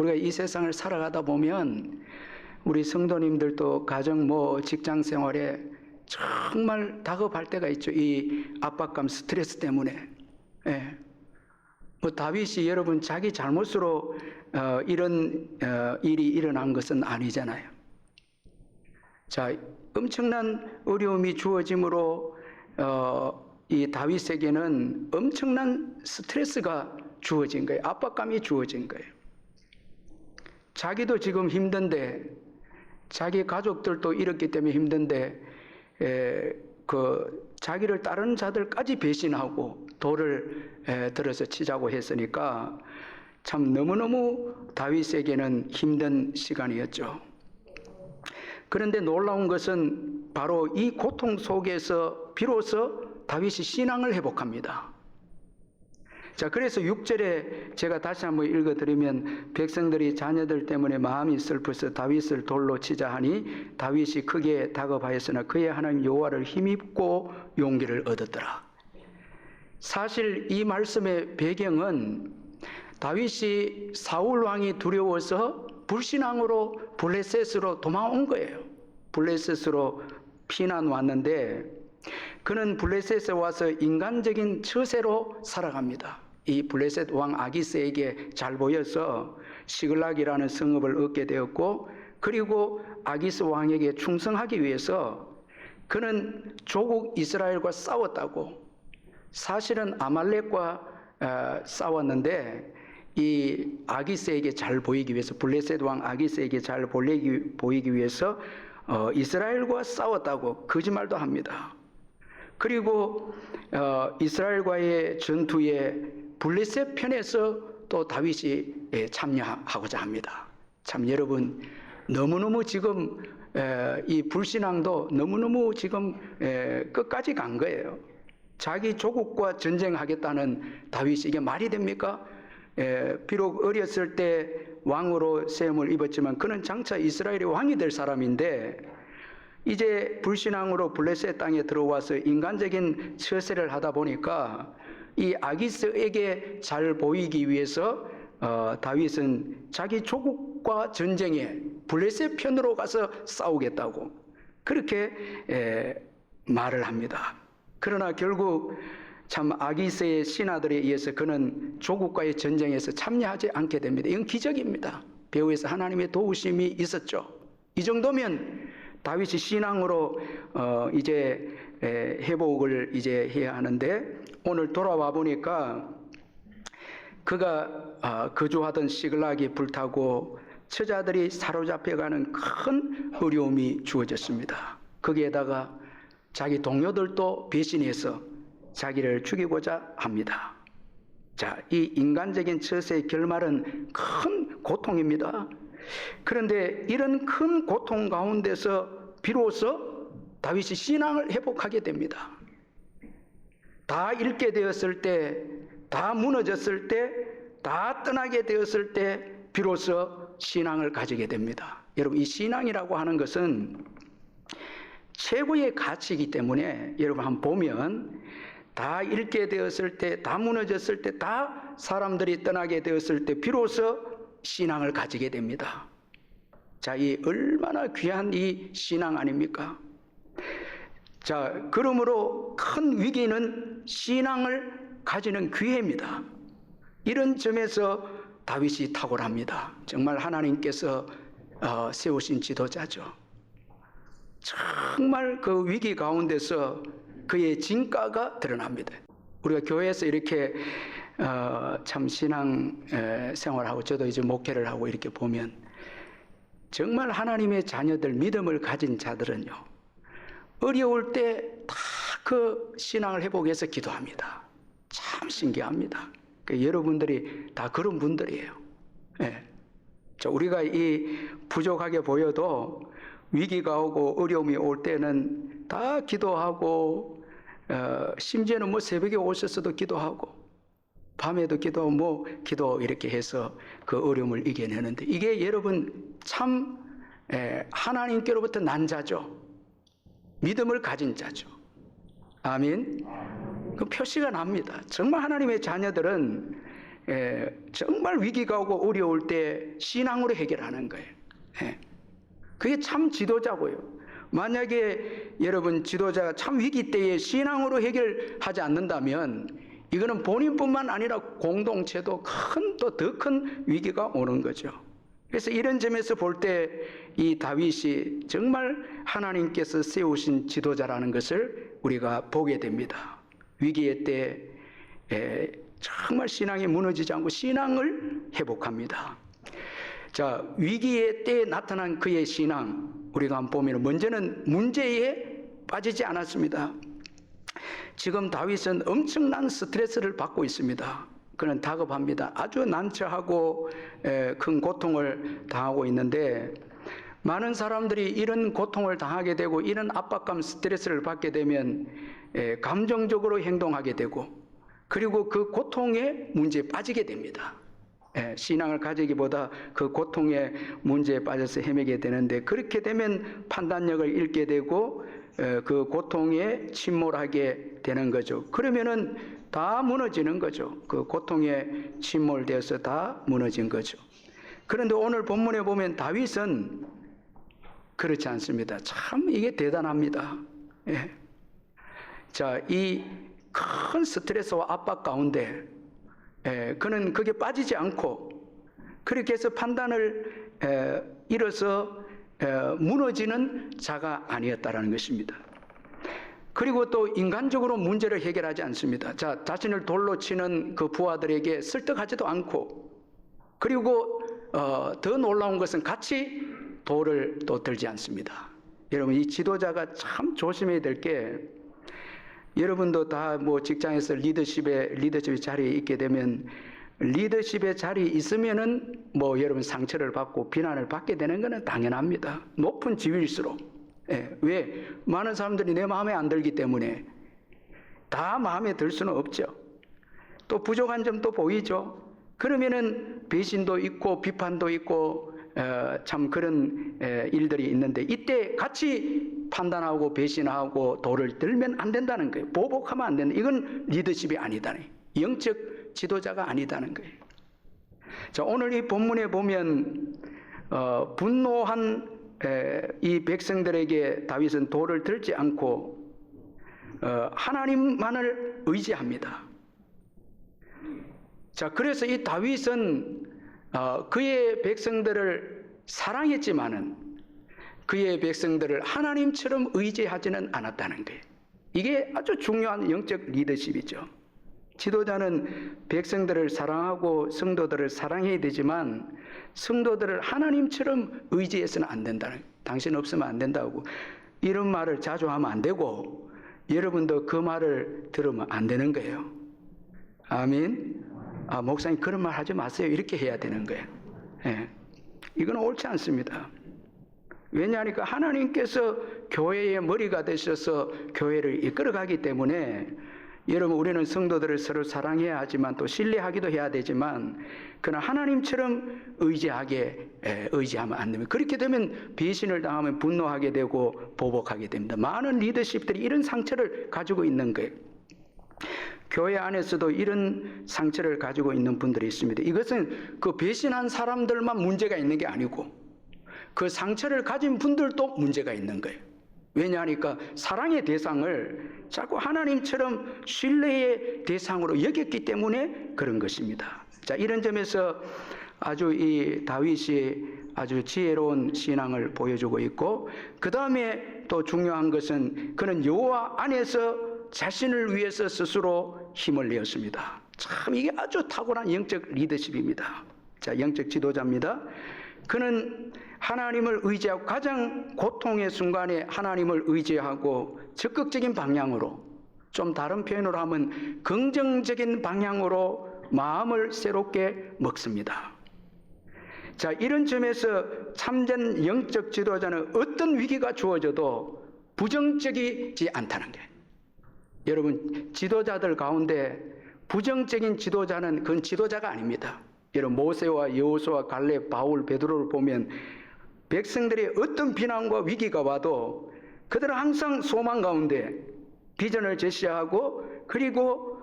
우리가 이 세상을 살아가다 보면 우리 성도님들도 가정 직장 생활에 정말 다급할 때가 있죠. 이 압박감, 스트레스 때문에. 예. 다윗이 여러분 자기 잘못으로 이런 일이 일어난 것은 아니잖아요. 자, 엄청난 어려움이 주어짐으로 이 다윗에게는 엄청난 스트레스가 주어진 거예요. 압박감이 주어진 거예요. 자기도 지금 힘든데, 자기 가족들도 이렇기 때문에 힘든데, 자기를 다른 자들까지 배신하고 돌을 들어서 치자고 했으니까 참 너무너무 다윗에게는 힘든 시간이었죠. 그런데 놀라운 것은 바로 이 고통 속에서 비로소 다윗이 신앙을 회복합니다. 자, 그래서 6절에 제가 다시 한번 읽어드리면 백성들이 자녀들 때문에 마음이 슬퍼서 다윗을 돌로 치자 하니 다윗이 크게 다급하였으나 그의 하나님 여호와를 힘입고 용기를 얻었더라. 사실 이 말씀의 배경은 다윗이 사울 왕이 두려워서 불신앙으로 블레셋으로 도망온 거예요. 블레셋으로 피난 왔는데 그는 블레셋에 와서 인간적인 처세로 살아갑니다. 이 블레셋 왕 아기스에게 잘 보여서 시글락이라는 성읍을 얻게 되었고, 그리고 아기스 왕에게 충성하기 위해서 그는 조국 이스라엘과 싸웠다고. 사실은 아말렉과 싸웠는데 이 아기스에게 잘 보이기 위해서, 블레셋 왕 아기스에게 잘 보이기 위해서 이스라엘과 싸웠다고 거짓말도 합니다. 그리고 이스라엘과의 전투에 블레셋 편에서 또 다윗이 참여하고자 합니다. 참 여러분, 너무너무 지금 이 불신앙도 너무너무 지금 끝까지 간 거예요. 자기 조국과 전쟁하겠다는 다윗이 이게 말이 됩니까? 비록 어렸을 때 왕으로 세움을 입었지만 그는 장차 이스라엘의 왕이 될 사람인데 이제 불신앙으로 블레셋 땅에 들어와서 인간적인 처세를 하다 보니까 이 아기스에게 잘 보이기 위해서 다윗은 자기 조국과 전쟁에 블레셋 편으로 가서 싸우겠다고 그렇게 말을 합니다. 그러나 결국 참 아기스의 신하들에 의해서 그는 조국과의 전쟁에서 참여하지 않게 됩니다. 이건 기적입니다. 배후에서 하나님의 도우심이 있었죠. 이 정도면 다윗이 신앙으로 이제 회복을 이제 해야 하는데, 오늘 돌아와 보니까 그가 거주하던 시글락이 불타고 처자들이 사로잡혀가는 큰 어려움이 주어졌습니다. 거기에다가 자기 동료들도 배신해서 자기를 죽이고자 합니다. 자, 이 인간적인 처세의 결말은 큰 고통입니다. 그런데 이런 큰 고통 가운데서 비로소 다윗이 신앙을 회복하게 됩니다. 다 잃게 되었을 때, 다 무너졌을 때, 다 떠나게 되었을 때 비로소 신앙을 가지게 됩니다. 여러분, 이 신앙이라고 하는 것은 최고의 가치이기 때문에 여러분 한번 보면 다 잃게 되었을 때, 다 무너졌을 때, 다 사람들이 떠나게 되었을 때 비로소 신앙을 가지게 됩니다. 자, 이 얼마나 귀한 이 신앙 아닙니까? 자, 그러므로 큰 위기는 신앙을 가지는 기회입니다. 이런 점에서 다윗이 탁월합니다. 정말 하나님께서 세우신 지도자죠. 정말 그 위기 가운데서 그의 진가가 드러납니다. 우리가 교회에서 이렇게 참 신앙 생활하고 저도 이제 목회를 하고 이렇게 보면 정말 하나님의 자녀들, 믿음을 가진 자들은요, 어려울 때 다 그 신앙을 회복해서 기도합니다. 참 신기합니다. 여러분들이 다 그런 분들이에요. 예. 자, 우리가 이 부족하게 보여도 위기가 오고 어려움이 올 때는 다 기도하고, 심지어는 뭐 새벽에 오셨어도 기도하고, 밤에도 기도하고 기도 이렇게 해서 그 어려움을 이겨내는데, 이게 여러분 참 하나님께로부터 난 자죠. 믿음을 가진 자죠. 아멘. 그 표시가 납니다. 정말 하나님의 자녀들은 정말 위기가 오고 어려울 때 신앙으로 해결하는 거예요. 그게 참 지도자고요. 만약에 여러분 지도자가 참 위기 때에 신앙으로 해결하지 않는다면 이거는 본인뿐만 아니라 공동체도 더 큰 위기가 오는 거죠. 그래서 이런 점에서 볼 때 이 다윗이 정말 하나님께서 세우신 지도자라는 것을 우리가 보게 됩니다. 위기의 때 정말 신앙이 무너지지 않고 신앙을 회복합니다. 자, 위기의 때에 나타난 그의 신앙 우리가 한번 보면 먼저는 문제에 빠지지 않았습니다. 지금 다윗은 엄청난 스트레스를 받고 있습니다. 그는 다급합니다. 아주 난처하고 큰 고통을 당하고 있는데 많은 사람들이 이런 고통을 당하게 되고 이런 압박감, 스트레스를 받게 되면 감정적으로 행동하게 되고 그리고 그 고통의 문제에 빠지게 됩니다. 신앙을 가지기보다 그 고통의 문제에 빠져서 헤매게 되는데 그렇게 되면 판단력을 잃게 되고 그 고통에 침몰하게 되는 거죠. 그러면은 다 무너지는 거죠. 그 고통에 침몰되어서 다 무너진 거죠. 그런데 오늘 본문에 보면 다윗은 그렇지 않습니다. 참 이게 대단합니다. 자, 이 큰 스트레스와 압박 가운데 그는 거기에 빠지지 않고 그렇게 해서 판단을 잃어서 무너지는 자가 아니었다라는 것입니다. 그리고 또 인간적으로 문제를 해결하지 않습니다. 자, 자신을 돌로 치는 그 부하들에게 설득하지도 않고 그리고 더 놀라운 것은 같이 돌을 또 들지 않습니다. 여러분 이 지도자가 참 조심해야 될 게 여러분도 다 뭐 직장에서 리더십의 자리에 있게 되면 리더십의 자리에 있으면은 뭐 여러분 상처를 받고 비난을 받게 되는 것은 당연합니다. 높은 지위일수록. 왜? 많은 사람들이 내 마음에 안 들기 때문에 다 마음에 들 수는 없죠. 또 부족한 점도 보이죠. 그러면은 배신도 있고 비판도 있고 참 그런 일들이 있는데 이때 같이 판단하고 배신하고 돌을 들면 안 된다는 거예요. 보복하면 안 된다. 이건 리더십이 아니다는 거예요. 영적 지도자가 아니다는 거예요. 자, 오늘 이 본문에 보면 분노한 이 백성들에게 다윗은 돌을 들지 않고 하나님만을 의지합니다. 자, 그래서 이 다윗은 그의 백성들을 사랑했지만은 그의 백성들을 하나님처럼 의지하지는 않았다는 거예요. 이게 아주 중요한 영적 리더십이죠. 지도자는 백성들을 사랑하고 성도들을 사랑해야 되지만 성도들을 하나님처럼 의지해서는 안 된다는 거예요. 당신 없으면 안 된다고 이런 말을 자주 하면 안 되고 여러분도 그 말을 들으면 안 되는 거예요. 아멘. 목사님 그런 말 하지 마세요. 이렇게 해야 되는 거예요. 이건 옳지 않습니다. 왜냐하니까 하나님께서 교회의 머리가 되셔서 교회를 이끌어가기 때문에 여러분 우리는 성도들을 서로 사랑해야 하지만 또 신뢰하기도 해야 되지만 그러나 하나님처럼 의지하면 안 됩니다. 그렇게 되면 배신을 당하면 분노하게 되고 보복하게 됩니다. 많은 리더십들이 이런 상처를 가지고 있는 거예요. 교회 안에서도 이런 상처를 가지고 있는 분들이 있습니다. 이것은 그 배신한 사람들만 문제가 있는 게 아니고 그 상처를 가진 분들도 문제가 있는 거예요. 왜냐하니까 사랑의 대상을 자꾸 하나님처럼 신뢰의 대상으로 여겼기 때문에 그런 것입니다. 자, 이런 점에서 아주 이 다윗이 아주 지혜로운 신앙을 보여주고 있고 그 다음에 또 중요한 것은 그는 여호와 안에서 자신을 위해서 스스로 힘을 내었습니다. 참 이게 아주 탁월한 영적 리더십입니다. 자, 영적 지도자입니다. 그는 하나님을 의지하고 가장 고통의 순간에 하나님을 의지하고 적극적인 방향으로 좀 다른 표현으로 하면 긍정적인 방향으로 마음을 새롭게 먹습니다. 자, 이런 점에서 참된 영적 지도자는 어떤 위기가 주어져도 부정적이지 않다는 게 여러분 지도자들 가운데 부정적인 지도자는 그건 지도자가 아닙니다. 여러분 모세와 여호수아, 갈렙, 바울, 베드로를 보면 백성들의 어떤 비난과 위기가 와도 그들은 항상 소망 가운데 비전을 제시하고 그리고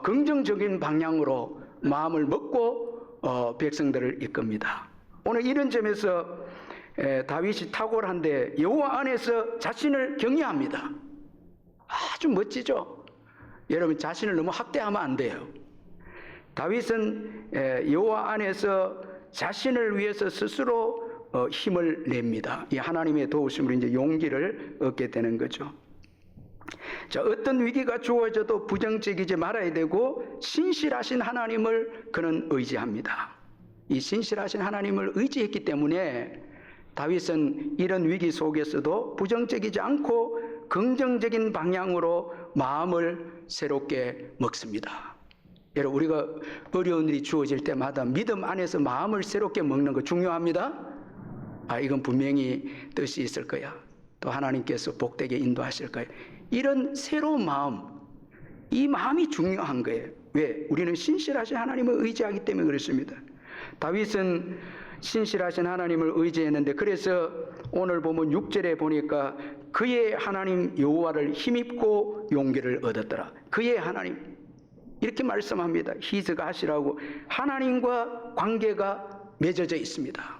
긍정적인 방향으로 마음을 먹고 백성들을 이끕니다. 오늘 이런 점에서 다윗이 탁월한데 여호와 안에서 자신을 경외합니다. 아주 멋지죠? 여러분, 자신을 너무 학대하면 안 돼요. 다윗은 여호와 안에서 자신을 위해서 스스로 힘을 냅니다. 이 하나님의 도우심으로 이제 용기를 얻게 되는 거죠. 자, 어떤 위기가 주어져도 부정적이지 말아야 되고 신실하신 하나님을 그는 의지합니다. 이 신실하신 하나님을 의지했기 때문에 다윗은 이런 위기 속에서도 부정적이지 않고 긍정적인 방향으로 마음을 새롭게 먹습니다. 여러분, 우리가 어려운 일이 주어질 때마다 믿음 안에서 마음을 새롭게 먹는 거 중요합니다. 이건 분명히 뜻이 있을 거야. 또 하나님께서 복되게 인도하실 거예요. 이런 새로운 마음, 이 마음이 중요한 거예요. 왜? 우리는 신실하신 하나님을 의지하기 때문에 그렇습니다. 다윗은 신실하신 하나님을 의지했는데, 그래서 오늘 보면 6절에 보니까 그의 하나님 여호와를 힘입고 용기를 얻었더라. 그의 하나님, 이렇게 말씀합니다. 히스가시라고 하나님과 관계가 맺어져 있습니다.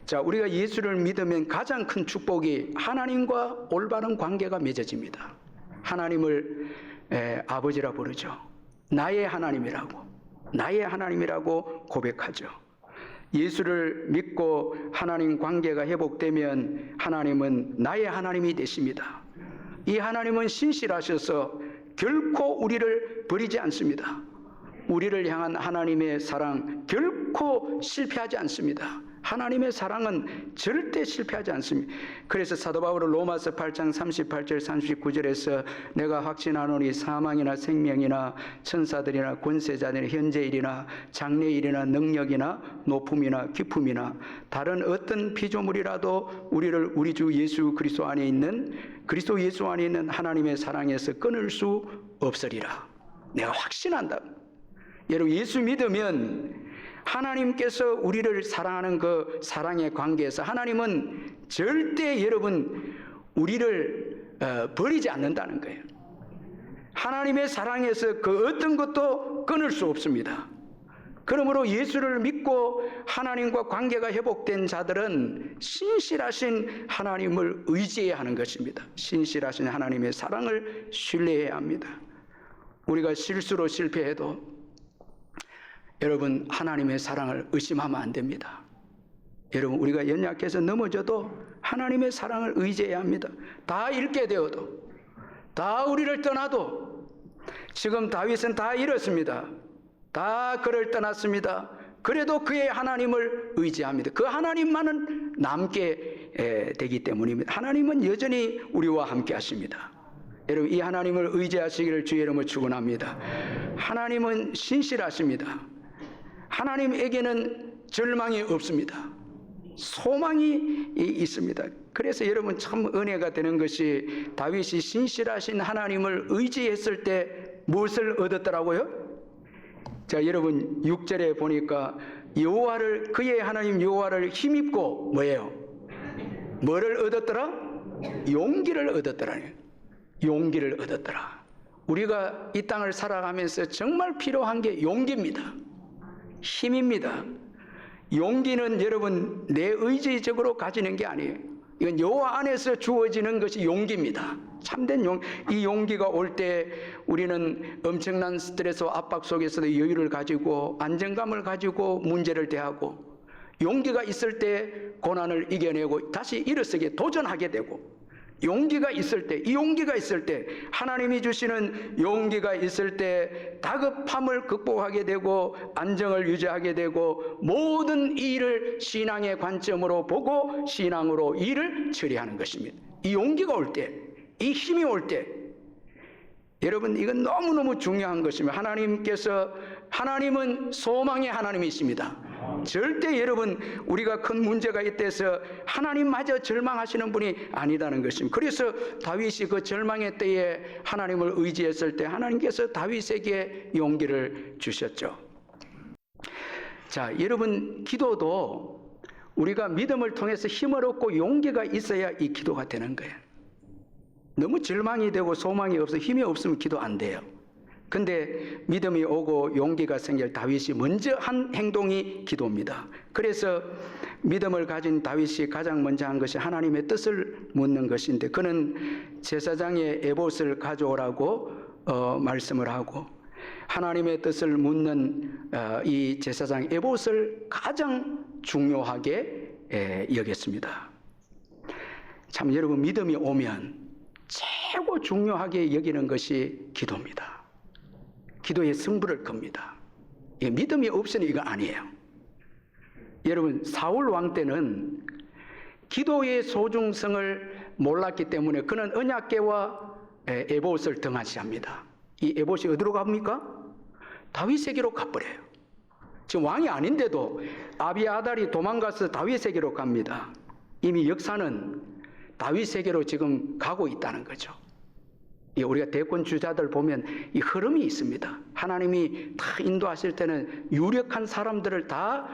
자, 우리가 예수를 믿으면 가장 큰 축복이 하나님과 올바른 관계가 맺어집니다. 하나님을 아버지라 부르죠. 나의 하나님이라고 고백하죠. 예수를 믿고 하나님 관계가 회복되면 하나님은 나의 하나님이 되십니다. 이 하나님은 신실하셔서 결코 우리를 버리지 않습니다. 우리를 향한 하나님의 사랑 결코 실패하지 않습니다. 하나님의 사랑은 절대 실패하지 않습니다. 그래서 사도 바울은 로마서 8장 38절 39절에서 내가 확신하노니 사망이나 생명이나 천사들이나 권세자들이나 현재일이나 장래일이나 능력이나 높음이나 깊음이나 다른 어떤 피조물이라도 우리를 우리 주 예수 그리스도 안에 있는 하나님의 사랑에서 끊을 수 없으리라. 내가 확신한다. 여러분, 예수 믿으면 하나님께서 우리를 사랑하는 그 사랑의 관계에서 하나님은 절대 여러분 우리를 버리지 않는다는 거예요. 하나님의 사랑에서 그 어떤 것도 끊을 수 없습니다. 그러므로 예수를 믿고 하나님과 관계가 회복된 자들은 신실하신 하나님을 의지해야 하는 것입니다. 신실하신 하나님의 사랑을 신뢰해야 합니다. 우리가 실수로 실패해도 여러분, 하나님의 사랑을 의심하면 안 됩니다. 여러분, 우리가 연약해서 넘어져도 하나님의 사랑을 의지해야 합니다. 다 잃게 되어도, 다 우리를 떠나도, 지금 다윗은 다 잃었습니다. 다 그를 떠났습니다. 그래도 그의 하나님을 의지합니다. 그 하나님만은 남게 되기 때문입니다. 하나님은 여전히 우리와 함께 하십니다. 여러분, 이 하나님을 의지하시기를 주의 이름으로 축원합니다. 하나님은 신실하십니다. 하나님에게는 절망이 없습니다. 소망이 있습니다. 그래서 여러분, 참 은혜가 되는 것이 다윗이 신실하신 하나님을 의지했을 때 무엇을 얻었더라고요? 자, 여러분 6절에 보니까 그의 하나님 여호와를 힘입고 뭐예요? 뭐를 얻었더라? 용기를 얻었더라. 용기를 얻었더라. 우리가 이 땅을 살아가면서 정말 필요한 게 용기입니다. 힘입니다. 용기는 여러분 내 의지적으로 가지는 게 아니에요. 이건 여호와 안에서 주어지는 것이 용기입니다. 참된 이 용기가 올 때 우리는 엄청난 스트레스와 압박 속에서도 여유를 가지고 안정감을 가지고 문제를 대하고, 용기가 있을 때 고난을 이겨내고 다시 일어서게 도전하게 되고, 용기가 있을 때, 이 용기가 있을 때, 하나님이 주시는 용기가 있을 때 다급함을 극복하게 되고 안정을 유지하게 되고 모든 일을 신앙의 관점으로 보고 신앙으로 일을 처리하는 것입니다. 이 용기가 올 때, 이 힘이 올 때, 여러분, 이건 너무너무 중요한 것입니다. 하나님은 소망의 하나님이십니다. 절대 여러분 우리가 큰 문제가 있대서 하나님마저 절망하시는 분이 아니다는 것입니다. 그래서 다윗이 그 절망의 때에 하나님을 의지했을 때 하나님께서 다윗에게 용기를 주셨죠. 자, 여러분, 기도도 우리가 믿음을 통해서 힘을 얻고 용기가 있어야 이 기도가 되는 거예요. 너무 절망이 되고 소망이 없어 힘이 없으면 기도 안 돼요. 근데 믿음이 오고 용기가 생길 다윗이 먼저 한 행동이 기도입니다. 그래서 믿음을 가진 다윗이 가장 먼저 한 것이 하나님의 뜻을 묻는 것인데, 그는 제사장의 에봇을 가져오라고 말씀을 하고, 하나님의 뜻을 묻는 이 제사장 에봇을 가장 중요하게 여겼습니다. 참 여러분, 믿음이 오면 최고 중요하게 여기는 것이 기도입니다. 기도의 승부를 겁니다. 믿음이 없으니 이거 아니에요. 여러분, 사울 왕 때는 기도의 소중성을 몰랐기 때문에 그는 언약궤와 에봇을 등한시합니다. 이 에봇이 어디로 갑니까? 다윗에게로 가버려요. 지금 왕이 아닌데도 아비아달이 도망가서 다윗에게로 갑니다. 이미 역사는 다윗에게로 지금 가고 있다는 거죠. 우리가 대권 주자들 보면 이 흐름이 있습니다. 하나님이 다 인도하실 때는 유력한 사람들을 다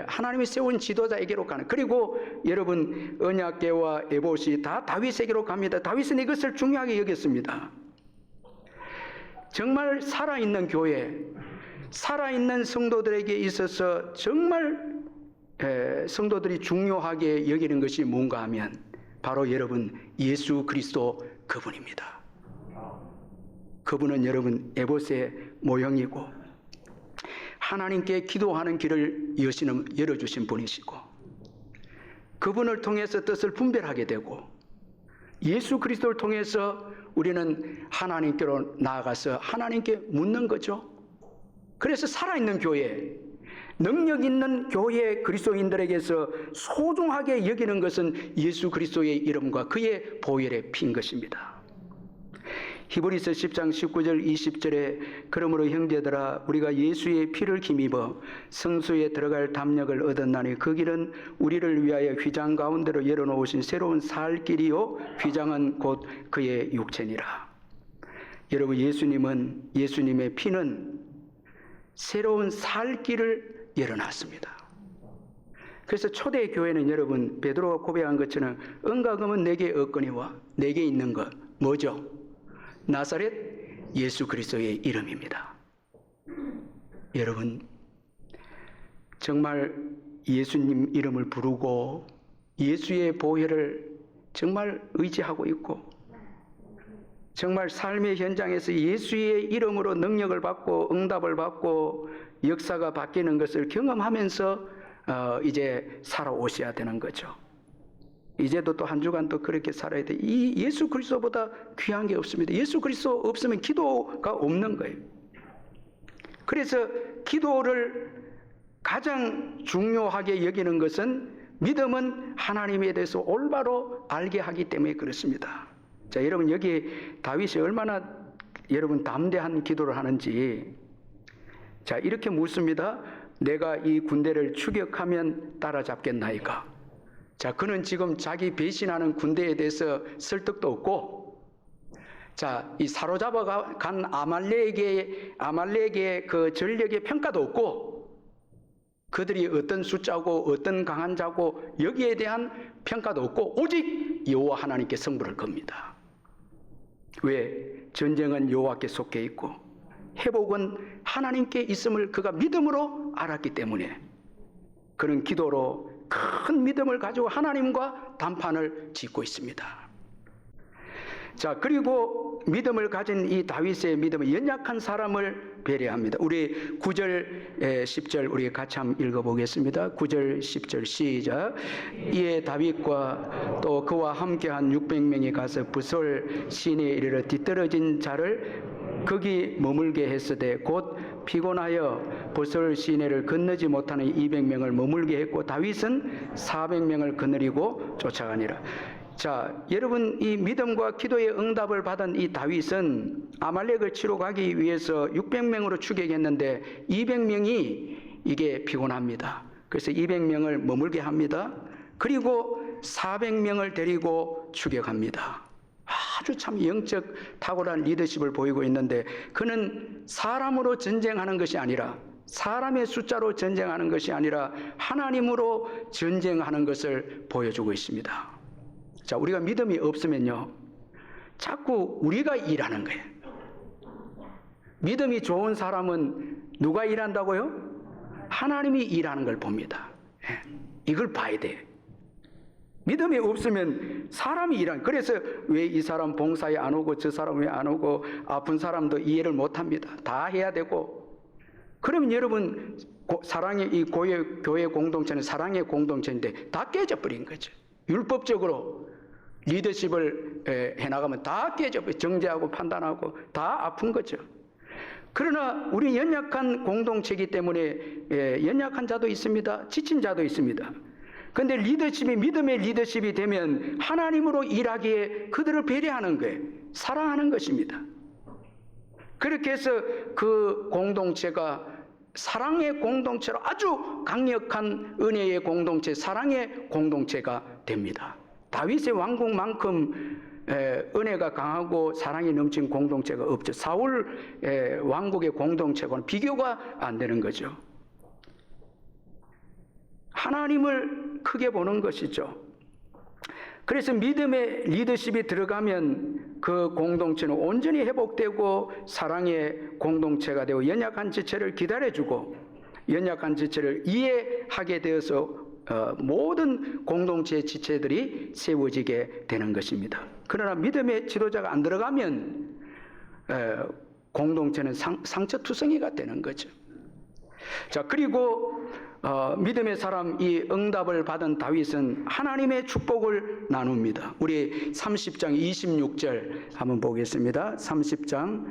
하나님이 세운 지도자에게로 가는, 그리고 여러분 언약궤와 에봇이 다 다윗에게로 갑니다. 다윗은 이것을 중요하게 여겼습니다. 정말 살아있는 교회, 살아있는 성도들에게 있어서 정말 성도들이 중요하게 여기는 것이 뭔가 하면 바로 여러분 예수 그리스도 그분입니다. 그분은 여러분 에봇의 모형이고 하나님께 기도하는 길을 열어주신 분이시고, 그분을 통해서 뜻을 분별하게 되고 예수 그리스도를 통해서 우리는 하나님께로 나아가서 하나님께 묻는 거죠. 그래서 살아있는 교회, 능력 있는 교회 그리스도인들에게서 소중하게 여기는 것은 예수 그리스도의 이름과 그의 보혈의 피인 것입니다. 히브리서 10장 19절 20절에 그러므로 형제들아 우리가 예수의 피를 힘입어 성소에 들어갈 담력을 얻었나니 그 길은 우리를 위하여 휘장 가운데로 열어놓으신 새로운 살 길이요 휘장은 곧 그의 육체니라. 여러분, 예수님의 피는 새로운 살 길을 열어놨습니다. 그래서 초대 교회는 여러분 베드로가 고백한 것처럼 은과 금은 내게 없거니와 내게 있는 것 뭐죠? 나사렛 예수 그리스도의 이름입니다. 여러분, 정말 예수님 이름을 부르고 예수의 보혈을 정말 의지하고 있고, 정말 삶의 현장에서 예수의 이름으로 능력을 받고 응답을 받고 역사가 바뀌는 것을 경험하면서 이제 살아오셔야 되는 거죠. 이제도 또 한 주간 또 그렇게 살아야 돼. 이 예수 그리스도보다 귀한 게 없습니다. 예수 그리스도 없으면 기도가 없는 거예요. 그래서 기도를 가장 중요하게 여기는 것은 믿음은 하나님에 대해서 올바로 알게 하기 때문에 그렇습니다. 자, 여러분 여기 다윗이 얼마나 여러분 담대한 기도를 하는지, 자 이렇게 묻습니다. 내가 이 군대를 추격하면 따라잡겠나이까? 자, 그는 지금 자기 배신하는 군대에 대해서 설득도 없고, 자, 이 사로잡아 간 아말렉의 그 전력의 평가도 없고, 그들이 어떤 숫자고 어떤 강한 자고 여기에 대한 평가도 없고, 오직 여호와 하나님께 승부를 겁니다. 왜? 전쟁은 여호와께 속해 있고 회복은 하나님께 있음을 그가 믿음으로 알았기 때문에 그는 기도로 큰 믿음을 가지고 하나님과 담판을 짓고 있습니다. 자, 그리고 믿음을 가진 이 다윗의 믿음은 연약한 사람을 배려합니다. 우리 9절 10절 우리 같이 한번 읽어보겠습니다. 9절 10절 시작. 이에 다윗과 또 그와 함께한 600명이 가서 부솔 시내에 이르러 뒤떨어진 자를 거기 머물게 했으되 곧 피곤하여 부솔 시내를 건너지 못하는 200명을 머물게 했고 다윗은 400명을 거느리고 쫓아가니라. 자, 여러분 이 믿음과 기도의 응답을 받은 이 다윗은 아말렉을 치러 가기 위해서 600명으로 추격했는데 200명이 이게 피곤합니다. 그래서 200명을 머물게 합니다. 그리고 400명을 데리고 추격합니다. 아주 참 영적 탁월한 리더십을 보이고 있는데 그는 사람으로 전쟁하는 것이 아니라 사람의 숫자로 전쟁하는 것이 아니라 하나님으로 전쟁하는 것을 보여주고 있습니다. 자, 우리가 믿음이 없으면요 자꾸 우리가 일하는 거예요. 믿음이 좋은 사람은 누가 일한다고요? 하나님이 일하는 걸 봅니다. 이걸 봐야 돼. 믿음이 없으면 사람이 일하는. 그래서 왜 이 사람 봉사에 안 오고 저 사람 왜 안 오고 아픈 사람도 이해를 못 합니다. 다 해야 되고. 그러면 여러분 사랑의 이 교회 공동체는 사랑의 공동체인데 다 깨져버린 거죠. 율법적으로 리더십을 해나가면 다 깨져버려. 정죄하고 판단하고 다 아픈 거죠. 그러나 우리 연약한 공동체이기 때문에 연약한 자도 있습니다. 지친 자도 있습니다. 그런데 리더십이 믿음의 리더십이 되면 하나님으로 일하기에 그들을 배려하는 거예요. 사랑하는 것입니다. 그렇게 해서 그 공동체가 사랑의 공동체로 아주 강력한 은혜의 공동체, 사랑의 공동체가 됩니다. 다윗의 왕국만큼 은혜가 강하고 사랑이 넘친 공동체가 없죠. 사울 왕국의 공동체와는 비교가 안 되는 거죠. 하나님을 크게 보는 것이죠. 그래서 믿음의 리더십이 들어가면 그 공동체는 온전히 회복되고 사랑의 공동체가 되고 연약한 지체를 기다려주고 연약한 지체를 이해하게 되어서 모든 공동체의 지체들이 세워지게 되는 것입니다. 그러나 믿음의 지도자가 안 들어가면 공동체는 상처투성이가 되는 거죠. 자, 그리고 믿음의 사람 이 응답을 받은 다윗은 하나님의 축복을 나눕니다. 우리 30장 26절 한번 보겠습니다. 30장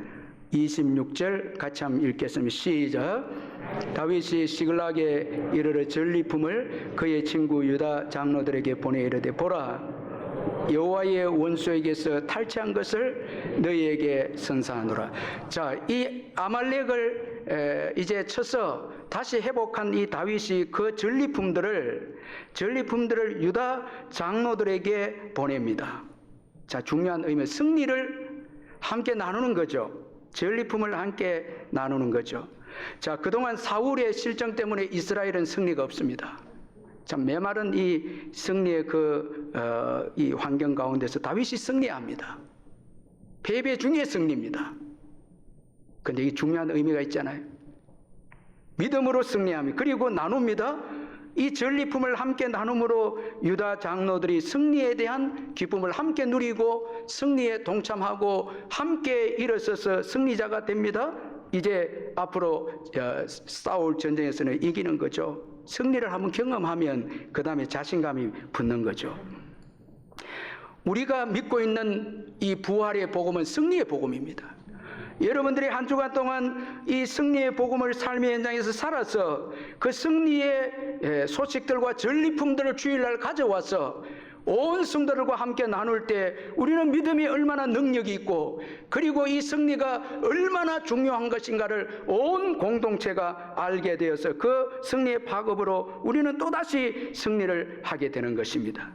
26절 같이 한번 읽겠습니다. 시작. 다윗이 시글락에 이르러 전리품을 그의 친구 유다 장로들에게 보내 이르되 보라 여호와의 원수에게서 탈취한 것을 너희에게 선사하노라. 자, 이 아말렉을 이제 쳐서 다시 회복한 이 다윗이 그 전리품들을 유다 장로들에게 보냅니다. 자, 중요한 의미, 승리를 함께 나누는 거죠. 전리품을 함께 나누는 거죠. 자, 그동안 사울의 실정 때문에 이스라엘은 승리가 없습니다. 참 메마른 이 승리의 이 환경 가운데서 다윗이 승리합니다. 패배 중에 승리입니다. 근데 이 중요한 의미가 있잖아요. 믿음으로 승리합니다. 그리고 나눕니다. 이 전리품을 함께 나눔으로 유다 장로들이 승리에 대한 기쁨을 함께 누리고 승리에 동참하고 함께 일어서서 승리자가 됩니다. 이제 앞으로 싸울 전쟁에서는 이기는 거죠. 승리를 한번 경험하면 그 다음에 자신감이 붙는 거죠. 우리가 믿고 있는 이 부활의 복음은 승리의 복음입니다. 여러분들이 한 주간 동안 이 승리의 복음을 삶의 현장에서 살아서 그 승리의 소식들과 전리품들을 주일날 가져와서 온 성도들과 함께 나눌 때 우리는 믿음이 얼마나 능력이 있고 그리고 이 승리가 얼마나 중요한 것인가를 온 공동체가 알게 되어서 그 승리의 파급으로 우리는 또다시 승리를 하게 되는 것입니다.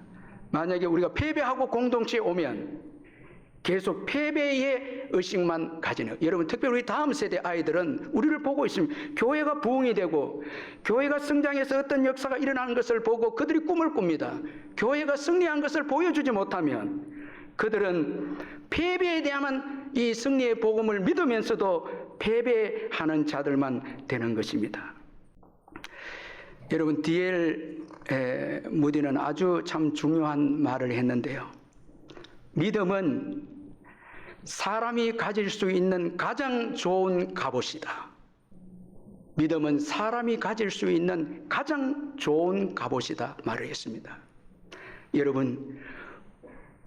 만약에 우리가 패배하고 공동체에 오면 계속 패배의 의식만 가지는, 여러분 특별히 우리 다음 세대 아이들은 우리를 보고 있습니다. 교회가 부흥이 되고 교회가 성장해서 어떤 역사가 일어나는 것을 보고 그들이 꿈을 꿉니다. 교회가 승리한 것을 보여주지 못하면 그들은 패배에 대한 이 승리의 복음을 믿으면서도 패배하는 자들만 되는 것입니다. 여러분 D.L. 무디는 아주 참 중요한 말을 했는데요. 믿음은 사람이 가질 수 있는 가장 좋은 갑옷이다. 믿음은 사람이 가질 수 있는 가장 좋은 갑옷이다 말을 했습니다. 여러분,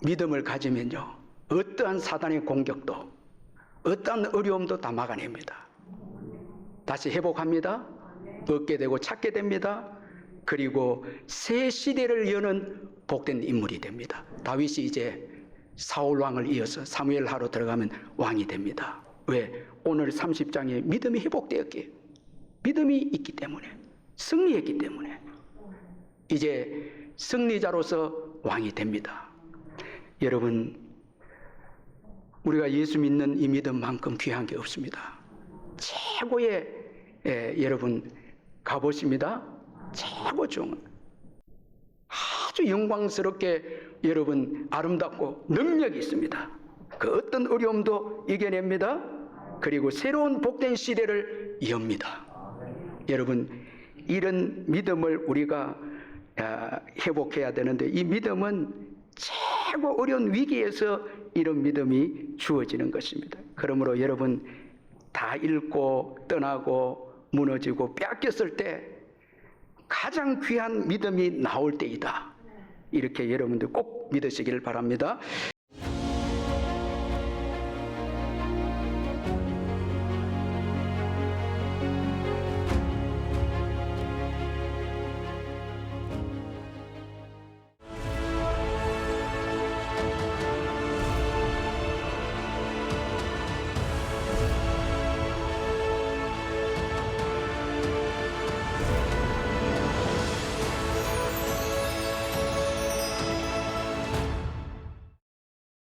믿음을 가지면요, 어떠한 사단의 공격도 어떠한 어려움도 다 막아냅니다. 다시 회복합니다. 얻게 되고 찾게 됩니다. 그리고 새 시대를 여는 복된 인물이 됩니다. 다윗이 이제 사울 왕을 이어서 사무엘하로 들어가면 왕이 됩니다. 왜? 오늘 30장에 믿음이 회복되었기에, 믿음이 있기 때문에, 승리했기 때문에 이제 승리자로서 왕이 됩니다. 여러분, 우리가 예수 믿는 이 믿음만큼 귀한 게 없습니다. 최고의 여러분 갑옷입니다. 최고 중 아주 영광스럽게 여러분 아름답고 능력이 있습니다. 그 어떤 어려움도 이겨냅니다. 그리고 새로운 복된 시대를 엽니다. 여러분, 이런 믿음을 우리가 회복해야 되는데, 이 믿음은 최고 어려운 위기에서 이런 믿음이 주어지는 것입니다. 그러므로 여러분, 다 잃고 떠나고 무너지고 빼앗겼을 때 가장 귀한 믿음이 나올 때이다. 이렇게 여러분들 꼭 믿으시길 바랍니다.